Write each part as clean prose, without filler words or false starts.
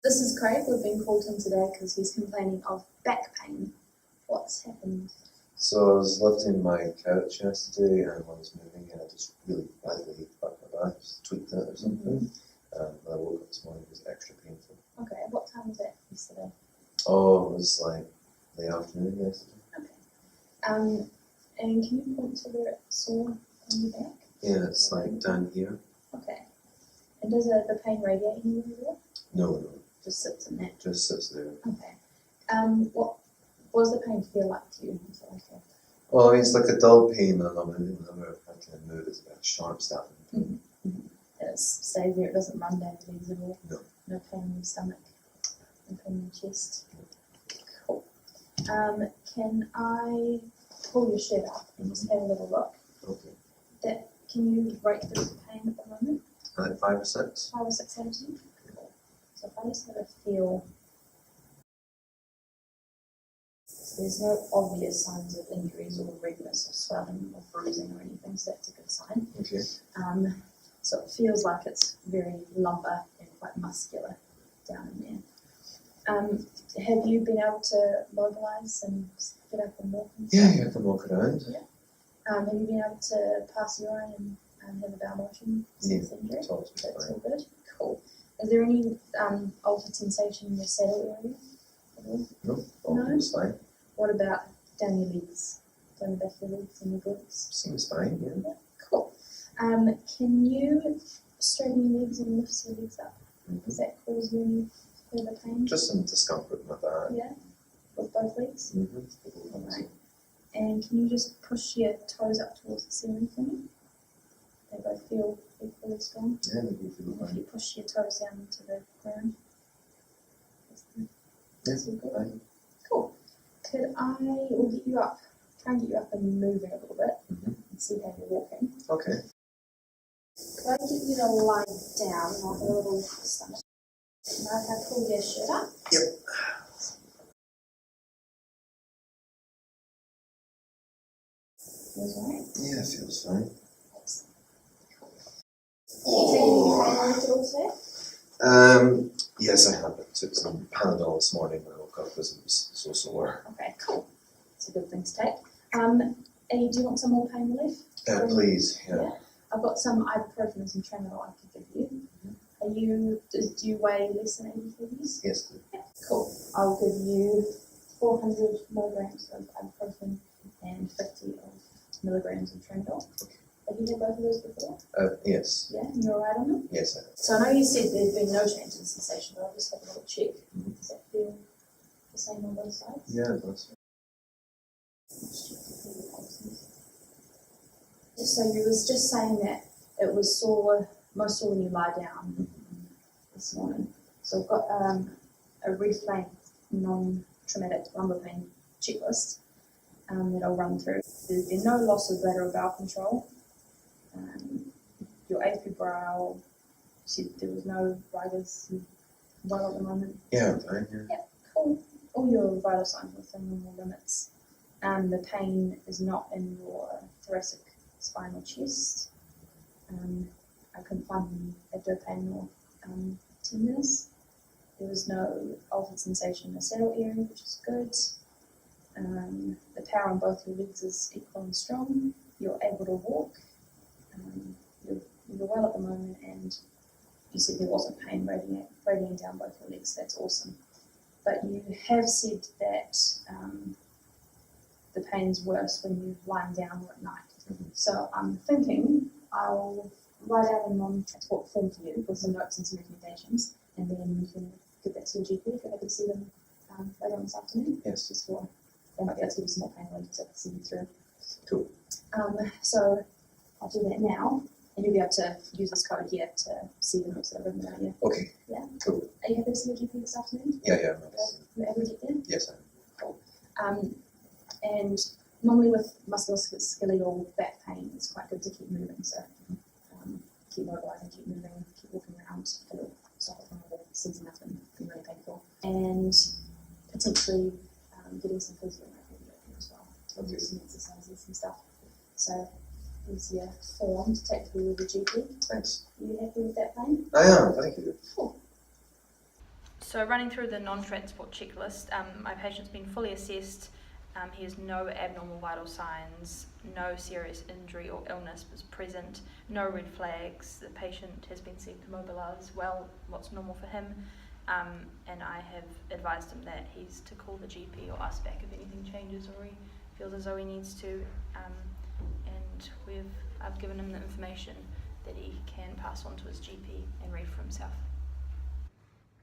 This is Craig. We've been called in today because he's complaining of back pain. What's happened? So I was lifting my couch yesterday and I was moving and I just really badly hurt my back, just tweaked it or something. When I woke up this morning it was extra painful. Okay, what time was it yesterday? Oh, it was like late afternoon yesterday. Okay. And can you point to where it's sore on your back? Yeah, it's like down here. Okay. And does the pain radiate anywhere there? No. Just sits in there? Just sits there. Okay. What does the pain feel like to you? Well, it's like a dull pain and whenever I kind of move it's a bit sharp stabbing pain. It stays there, it doesn't run down your legs at all? No. No pain in your stomach? No pain in your chest? Cool. Can I pull your shirt up and just have a little look? Okay. Can you rate the pain at the moment? Like 5 or 6? 5 or 6 out of 10? Cool. So if I just have a feel, there's no obvious signs of injuries or redness or swelling or bruising or anything, so that's a good sign. Okay. So it feels like it's very lumbar and quite muscular down in there. Have you been able to mobilise and get up and walk? And Yeah, I can walk around. Yeah. Have you been able to pass urine and have a bowel motion since injury? It's always been That's fine. all good. Cool. Is there any altered sensation in your saddle area at all? No, all seems fine. What about down your legs? Down the back of your legs and your glutes? Seems fine, yeah. Cool. Can you straighten your legs and lift your legs up? Does that cause you any further pain? Just some discomfort in my back. Yeah? With both legs? Mm-hmm. Alright. And can you just push your toes up towards the ceiling for me? They both feel equally strong. Yeah, they do feel And if fine. you push your toes down to the ground. Yes, good. fine. Cool. Could I get you up? Try and get you up and moving a little bit Mm-hmm. and see how you're walking. Okay. Could I get you to lie down and I'll have a little stomach? Can I pull your shirt up? Yep. Feels alright? Yeah, feels fine. Excellent. Cool. Take any pain with it all today? Yes, I have. I took some Panadol this morning when I woke up because it was so sore. Okay, cool. It's a good thing to take. Do you want some more pain relief? Please, yeah. I've got some ibuprofen and some Tramadol I could give you. Do you weigh less than 80 kgs? Yes, please. Yeah, cool. I'll give you 400 milligrams of ibuprofen and 50 milligrams of Tramadol. Okay. Have you had both of those before? Yes. Yeah, and you're alright on them? Yes, I have. So I know you said there's been no change in sensation, but I'll just have a little check. Mm-hmm. Does that feel the same on both sides? Yeah, that's So you was just saying that it was sore, most sore when you lie down this morning. So I've got a reflank non-traumatic lumbar pain checklist that I'll run through. There's been no loss of bladder or bowel control. Your afebrile, you said there was no riders well at the moment. Yeah, I'm fine, yeah. Yeah, cool. All your vital signs are within normal limits. The pain is not in your thoracic spine or chest. I couldn't find any abdo pain or tenderness. There was no altered sensation in the saddle area, which is good. The power on both your legs is equal and strong. You're able to walk. You're well at the moment, and you said there wasn't pain radiating down both your legs. That's awesome. But you have said that the pain's worse when you're lying down or at night. Mm-hmm. So I'm thinking I'll write out a non-transport form for you with some notes and some recommendations, and then you can give that to your GP if you're happy to see them later on this afternoon. Yes. Just for they might be able to give you some more pain relief to see you through. Cool. So I'll do that now, and you'll be able to use this code here to see the notes that I've written about you. Okay. Yeah. Cool. Are you happy to see your GP this afternoon? Yeah. You're able to get there? Yes, I am. Cool. And normally with musculoskeletal back pain, it's quite good to keep moving. So keep mobilising, keep moving, keep walking around. It'll stop it from seizing up and being really painful. And potentially getting some physio might be good as well. Okay. Do some exercises and stuff. So here's your form to take through with the GP. Thanks. Are you happy with that plan? I am, thank you. Cool. So running through the non-transport checklist, my patient's been fully assessed. He has no abnormal vital signs, no serious injury or illness was present, no red flags. The patient has been seen to mobilise well, what's normal for him, and I have advised him that he's to call the GP or us back if anything changes or he feels as though he needs to, and I've given him the information that he can pass on to his GP and read for himself.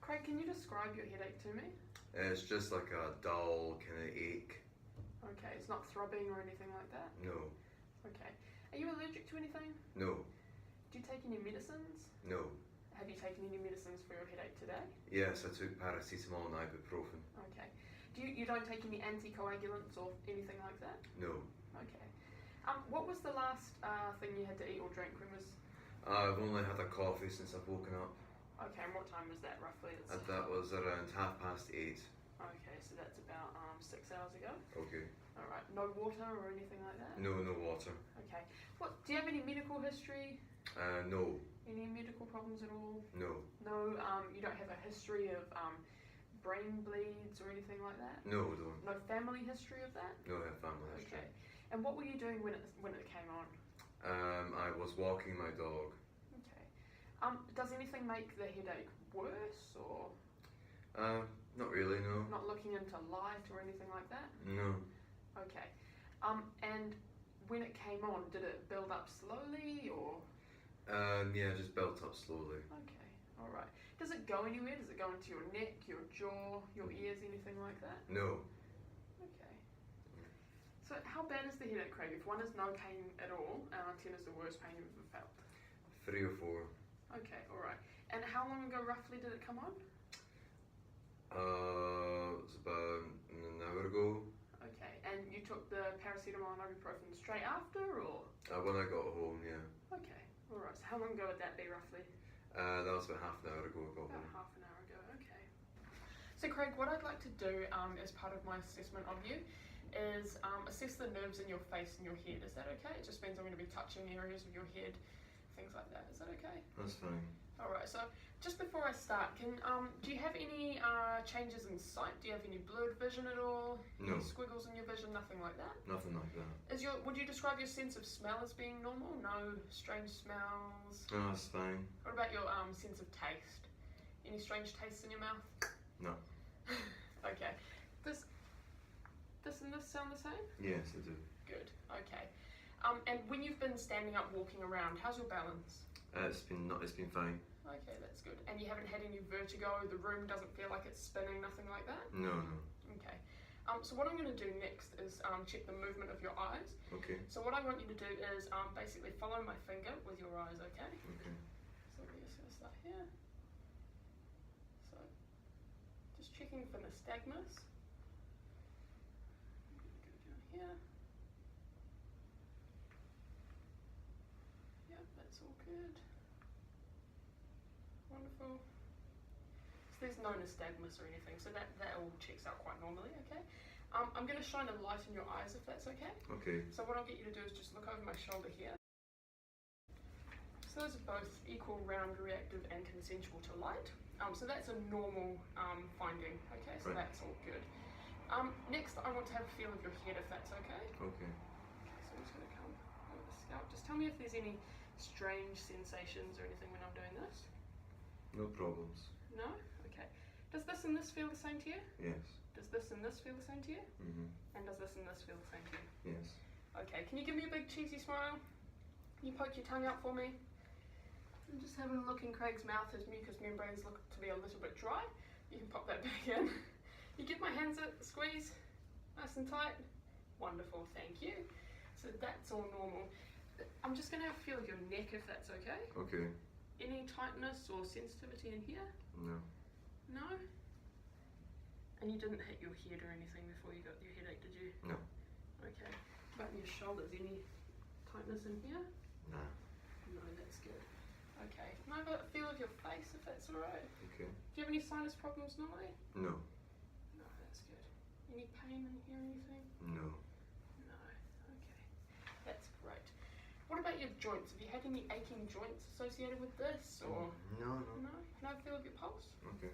Craig, can you describe your headache to me? It's just like a dull kind of ache. Okay, it's not throbbing or anything like that? No. Okay. Are you allergic to anything? No. Do you take any medicines? No. Have you taken any medicines for your headache today? Yes, I took paracetamol and ibuprofen. Okay. You don't take any anticoagulants or anything like that? No. Okay. What was the last thing you had to eat or drink? When was? I've only had a coffee since I've woken up. Okay, and what time was that roughly? That was around 8:30. Okay, so that's about 6 hours ago. Okay. All right. No water or anything like that? No water. Okay. Do you have any medical history? No. Any medical problems at all? No. No. You don't have a history of brain bleeds or anything like that? No, don't. No family history of that? No, I have family history. Okay. And what were you doing when it came on? I was walking my dog. Okay. Does anything make the headache worse or? Not really, no. Not looking into light or anything like that? No. Okay. And when it came on, did it build up slowly or? Yeah, just built up slowly. Okay, all right. Does it go anywhere? Does it go into your neck, your jaw, your ears, anything like that? No. Okay. So how bad is the headache, Craig? If 1 is no pain at all, 10 is the worst pain you've ever felt. 3 or 4. Okay, all right. And how long ago roughly did it come on? It was about an hour ago. Okay, and you took the paracetamol and ibuprofen straight after, or? When I got home, yeah. Okay, all right. So how long ago would that be roughly? That was about half an hour ago I got About home. half an hour ago, okay. So Craig, what I'd like to do as part of my assessment of you is assess the nerves in your face and your head. Is that okay? It just means I'm going to be touching areas of your head, things like that. Is that okay? That's fine. Alright, so just before I start, do you have any changes in sight? Do you have any blurred vision at all? No. Any squiggles in your vision? Nothing like that? Nothing like that. Would you describe your sense of smell as being normal? No strange smells? No, that's fine. What about your sense of taste? Any strange tastes in your mouth? No. Okay. Does this and this sound the same? Yes, I do. Good, okay. And when you've been standing up walking around, how's your balance? It's been fine. Okay, that's good. And you haven't had any vertigo? The room doesn't feel like it's spinning, nothing like that? No. Okay. So what I'm going to do next is check the movement of your eyes. Okay. So what I want you to do is basically follow my finger with your eyes, okay? Okay. So we're just going to start here. So just checking for nystagmus. I'm going to go down here. Yep, that's all good. Wonderful. So there's no nystagmus or anything, so that all checks out quite normally, okay? I'm going to shine a light in your eyes if that's okay. Okay. So what I'll get you to do is just look over my shoulder here. So those are both equal, round, reactive and consensual to light. So that's a normal finding, okay? So right. That's all good. Next I want to have a feel of your head if that's okay. Okay. So I'm just going to come over the scalp. Just tell me if there's any strange sensations or anything when I'm doing this. No problems. No? Okay. Does this and this feel the same to you? Yes. Does this and this feel the same to you? Mhm. And does this and this feel the same to you? Yes. Okay, can you give me a big cheesy smile? Can you poke your tongue out for me? I'm just having a look in Craig's mouth. His mucous membranes look to be a little bit dry. You can pop that back in. You give my hands a squeeze, nice and tight. Wonderful, thank you. So that's all normal. I'm just going to have a feel of your neck if that's okay. Okay. Any tightness or sensitivity in here? No. No? And you didn't hit your head or anything before you got your headache, did you? No. Okay. About your shoulders, any tightness in here? Nah. No, that's good. Okay. Can I have a feel of your face if that's alright? Okay. Do you have any sinus problems normally? No. No, that's good. Any pain in here or anything? No. No. Okay. That's great. What about your joints? Have you had any aching joints associated with this or? No. No? Can I have a feel of your pulse? Okay.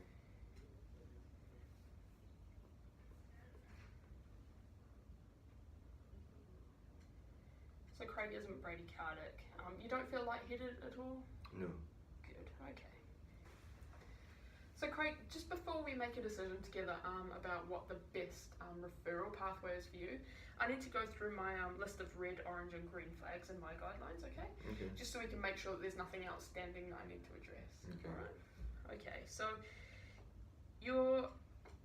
Craig isn't bradycardic. You don't feel lightheaded at all? No. Good, okay. So Craig, just before we make a decision together about what the best referral pathway is for you, I need to go through my list of red, orange and green flags in my guidelines, okay? Okay. Just so we can make sure that there's nothing outstanding that I need to address. Okay. Alright. Okay, so you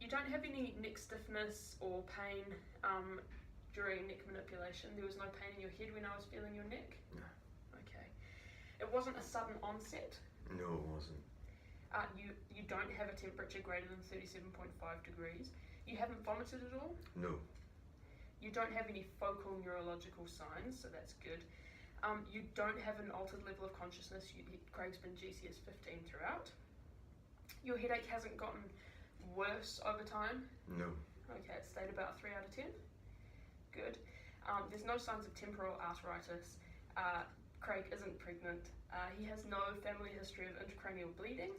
don't have any neck stiffness or pain during neck manipulation. There was no pain in your head when I was feeling your neck? No. Okay. It wasn't a sudden onset? No, it wasn't. You don't have a temperature greater than 37.5 degrees. You haven't vomited at all? No. You don't have any focal neurological signs, so that's good. You don't have an altered level of consciousness. Craig's been GCS 15 throughout. Your headache hasn't gotten worse over time? No. Okay, it stayed about 3 out of 10. Good. There's no signs of temporal arteritis. Craig isn't pregnant. He has no family history of intracranial bleeding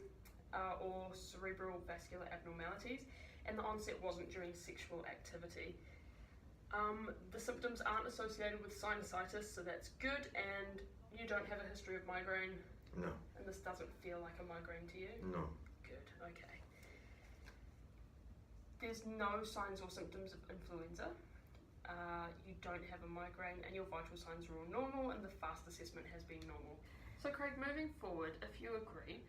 or cerebral vascular abnormalities, and the onset wasn't during sexual activity. The symptoms aren't associated with sinusitis, so that's good, and you don't have a history of migraine. No. And this doesn't feel like a migraine to you? No. Good, okay. There's no signs or symptoms of influenza. You don't have a migraine, and your vital signs are all normal, and the FAST assessment has been normal. So Craig, moving forward, if you agree,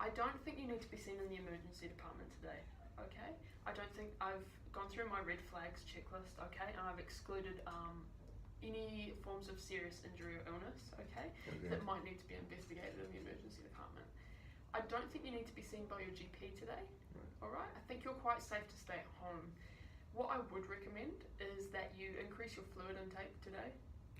I don't think you need to be seen in the emergency department today, okay? I don't think I've gone through my red flags checklist, okay, and I've excluded any forms of serious injury or illness, okay, that might need to be investigated in the emergency department. I don't think you need to be seen by your GP today, alright? I think you're quite safe to stay at home. What I would recommend is that you increase your fluid intake today,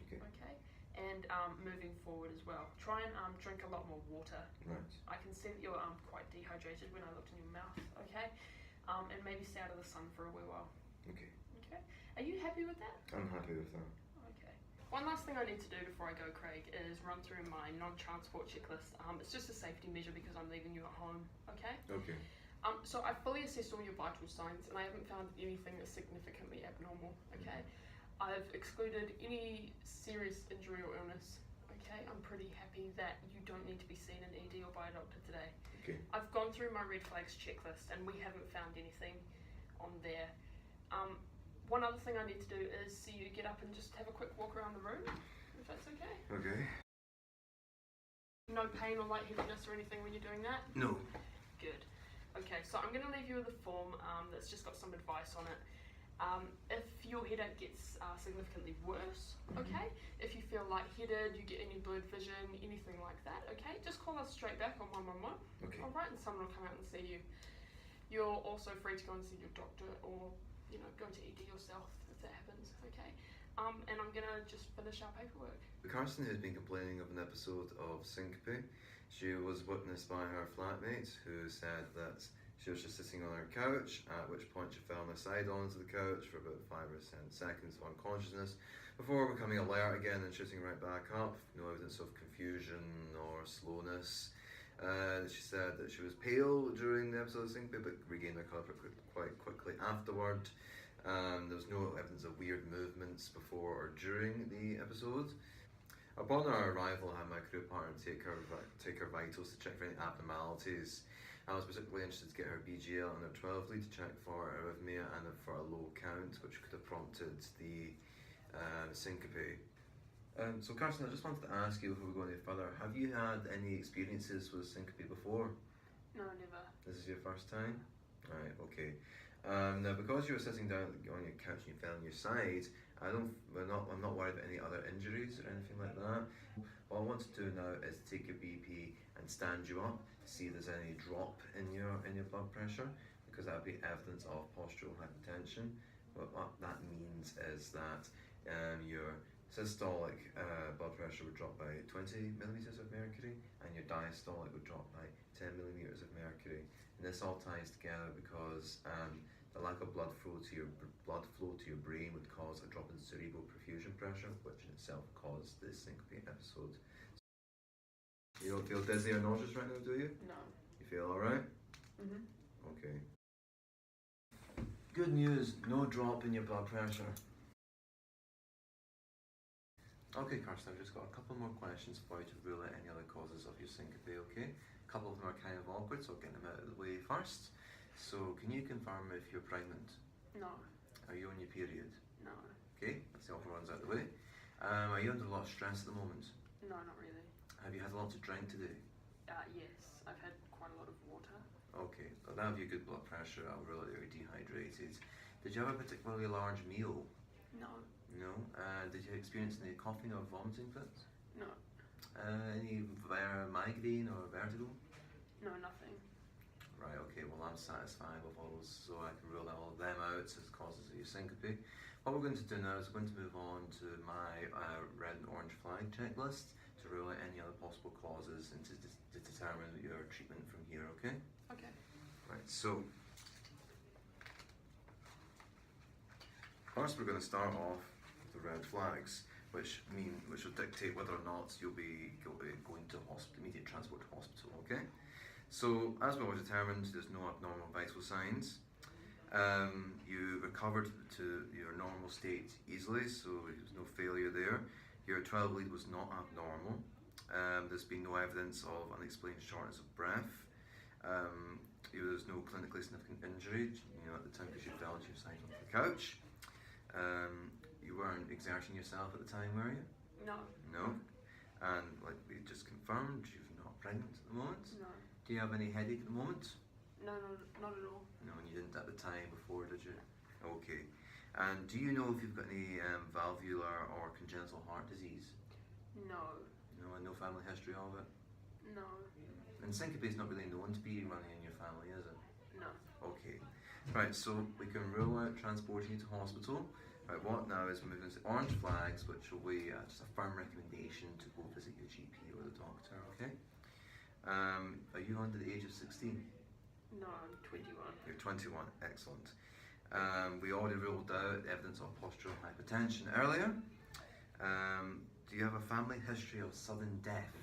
okay? And moving forward as well. Try and drink a lot more water. Right. I can see that you're quite dehydrated when I looked in your mouth, okay? And maybe stay out of the sun for a wee while. Okay. Okay. Are you happy with that? I'm happy with that. Okay. One last thing I need to do before I go, Craig, is run through my non-transport checklist. It's just a safety measure because I'm leaving you at home, okay? Okay. So I fully assessed all your vital signs and I haven't found anything that's significantly abnormal, okay? I've excluded any serious injury or illness, okay? I'm pretty happy that you don't need to be seen in ED or by a doctor today. Okay. I've gone through my red flags checklist and we haven't found anything on there. One other thing I need to do is see you get up and just have a quick walk around the room, if that's okay. Okay. No pain or lightheadedness or anything when you're doing that? No. Good. Okay, so I'm going to leave you with a form that's just got some advice on it. If your headache gets significantly worse, okay, if you feel lightheaded, you get any blurred vision, anything like that, okay, just call us straight back on 111. Okay. Alright, and someone will come out and see you. You're also free to go and see your doctor or, you know, go to ED yourself if that happens, okay? And I'm going to just finish our paperwork. Kirsten has been complaining of an episode of syncope. She was witnessed by her flatmates who said that she was just sitting on her couch, at which point she fell on her side onto the couch for about 5 or 10 seconds of unconsciousness before becoming alert again and shooting right back up. No evidence of confusion or slowness. She said that she was pale during the episode of syncope but regained her colour quite quickly afterward. There was no evidence of weird movements before or during the episode. Upon our arrival, I had my crew partner take her vitals to check for any abnormalities. I was particularly interested to get her BGL and her 12 lead to check for arrhythmia and for a low count, which could have prompted the syncope. So Kirsten, I just wanted to ask you before we go any further, have you had any experiences with syncope before? No, never. This is your first time? Right, okay. Now, because you were sitting down on your couch and you fell on your side, I'm not worried about any other injuries or anything like that. What I want to do now is take your BP and stand you up to see if there's any drop in your blood pressure, because that would be evidence of postural hypertension. What that means is that your systolic blood pressure would drop by 20 millimeters of mercury and your diastolic would drop by 10 millimeters of mercury. And this all ties together because the lack of blood flow to your brain would cause a drop in cerebral perfusion pressure, which in itself caused this syncope episode. You don't feel dizzy or nauseous right now, do you? No. You feel alright? Mhm. Okay. Good news, no drop in your blood pressure. Okay, Kirsten, I've just got a couple more questions for you to rule out any other causes of your syncope, okay? A couple of them are kind of awkward, so I'll get them out of the way first. So, can you confirm if you're pregnant? No. Are you on your period? No. Okay, that's the awkward ones out of the way. Are you under a lot of stress at the moment? No, not really. Have you had a lot to drink today? Yes, I've had quite a lot of water. Okay, well, that'll give you good blood pressure, I'll rule out that you're dehydrated. Did you have a particularly large meal? No. No. Did you experience any coughing or vomiting fits? No. Any migraine or vertigo? No, nothing. Right, okay, well I'm satisfied with all those, so I can rule all of them out as causes of your syncope. What we're going to do now is we're going to move on to my red and orange flag checklist to rule out any other possible causes and to determine your treatment from here, okay? Okay. Right, so first we're going to start off with the red flags, which will dictate whether or not you'll be going to hospital, immediate transport to hospital, okay? So, as we already determined, there's no abnormal vital signs. You recovered to your normal state easily, so there's no failure there. Your 12 lead was not abnormal. There's been no evidence of unexplained shortness of breath. There's no clinically significant injury, at the time because you fell into your side on the couch. You weren't exerting yourself at the time, were you? No. No. And like we just confirmed, you're not pregnant at the moment. No. Do you have any headache at the moment? No, not at all. No, and you didn't at the time before, did you? Okay. And do you know if you've got any valvular or congenital heart disease? No. No, and no family history of it? No. And syncope is not really known to be running in your family, is it? No. Okay. Right, so we can rule out transporting you to hospital. Right, what now is we're moving to orange flags, which will be just a firm recommendation to go visit your GP or the doctor, okay? Are you under the age of 16? No, I'm 21. You're 21, excellent. We already ruled out evidence of postural hypertension earlier. Do you have a family history of sudden death?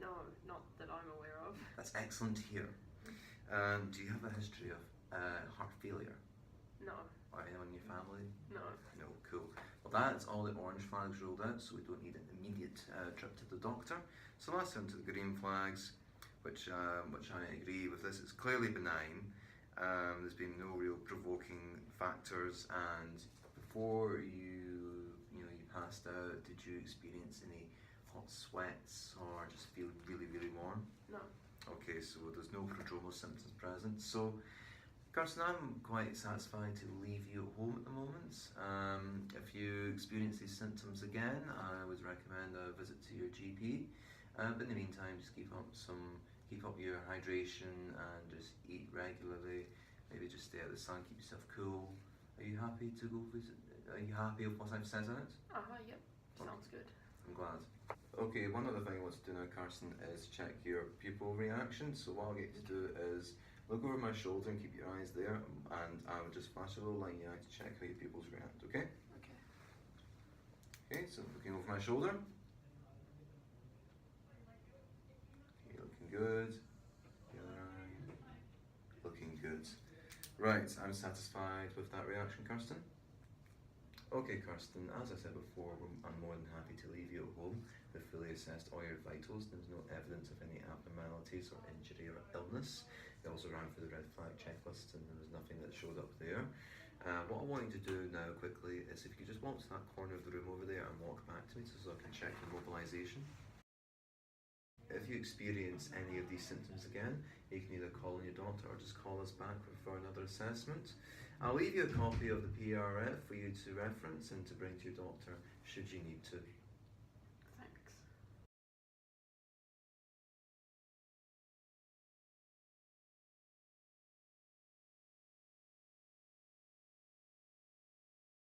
No, not that I'm aware of. That's excellent to hear. Do you have a history of heart failure? No. Or anyone in your family? No. No, cool. Well, that's all the orange flags ruled out, so we don't need an immediate trip to the doctor. So let's turn to the green flags, which I agree with this. It's clearly benign. There's been no real provoking factors, and before you passed out, did you experience any hot sweats or just feel really, really warm? No. Okay, so there's no prodromal symptoms present. So, Kirsten, I'm quite satisfied to leave you at home at the moment. If you experience these symptoms again, I would recommend a visit to your GP. But in the meantime, just keep up your hydration and just eat regularly. Maybe just stay out of the sun, keep yourself cool. Are you happy to go visit? Are you happy with what I've said on it? Yep. Sounds good. I'm glad. Okay, one other thing I want to do now, Kirsten, is check your pupil reaction. So what I'll get you to do is look over my shoulder and keep your eyes there, and I will just flash a little light in your eye to check how your pupils react, okay? Okay. Okay, so looking over my shoulder. Okay, looking good. The other eye. Looking good. Right, I'm satisfied with that reaction, Kirsten. Okay, Kirsten, as I said before, I'm more than happy to leave you at home. We've fully assessed all your vitals. There's no evidence of any abnormalities or injury or illness. We also ran through the red flag checklist and there was nothing that showed up there. What I want you to do now quickly is if you could just walk to that corner of the room over there and walk back to me so I can check your mobilisation. If you experience any of these symptoms again, you can either call in your doctor or just call us back for another assessment. I'll leave you a copy of the PRF for you to reference and to bring to your doctor should you need to.